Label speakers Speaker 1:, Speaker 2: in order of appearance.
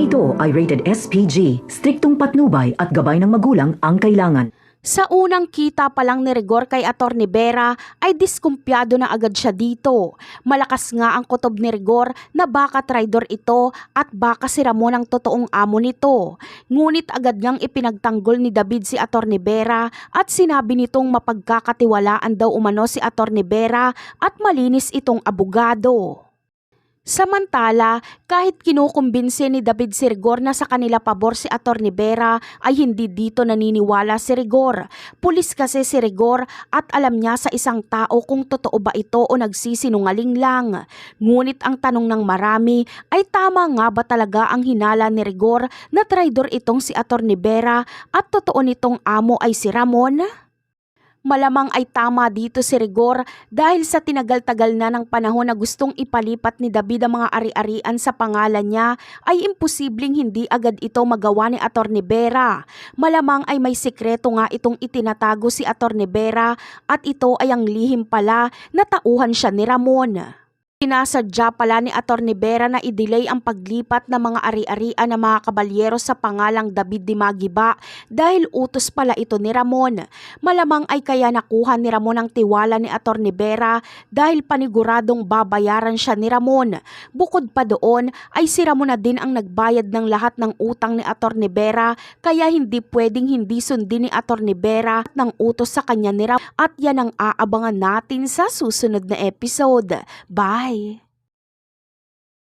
Speaker 1: ito ay rated SPG, striktong patnubay at gabay ng magulang ang kailangan.
Speaker 2: Sa unang kita pa lang ni Rigor kay Atty. Vera ay diskumpiyado na agad siya dito. Malakas nga ang kutob ni Rigor na baka traidor ito at baka si Ramon ang totoong amo nito. Ngunit agad niyang ipinagtanggol ni David si Atty. Vera at sinabi nitong mapagkakatiwalaan daw umano si Atty. Vera at malinis itong abogado. Samantala, kahit kinukumbinsi ni David si Rigor na sa kanila pabor si Atty. Vera ay hindi dito naniniwala si Rigor. Pulis kasi si Rigor at alam niya sa isang tao kung totoo ba ito o nagsisinungaling lang. Ngunit ang tanong ng marami ay tama nga ba talaga ang hinala ni Rigor na traidor itong si Atty. Vera at totoo nitong amo ay si Ramon? Malamang ay tama dito si Rigor dahil sa tinagal-tagal na ng panahon na gustong ipalipat ni David ang mga ari-arian sa pangalan niya ay imposibleng hindi agad ito magawa ni Atty. Vera. Malamang ay may sikreto nga itong itinatago si Atty. Vera at ito ay ang lihim pala na tauhan siya ni Ramon. Sinasadya pala ni Atty. Vera na i-delay ang paglipat ng mga ari-arian ng mga kabalyero sa pangalang David de Magiba dahil utos pala ito ni Ramon. Malamang ay kaya nakuha ni Ramon ang tiwala ni Atty. Vera dahil paniguradong babayaran siya ni Ramon. Bukod pa doon ay si Ramon na din ang nagbayad ng lahat ng utang ni Atty. Vera kaya hindi pwedeng hindi sundin ni Atty. Vera ng utos sa kanya ni Ramon at yan ang aabangan natin sa susunod na episode. Bye!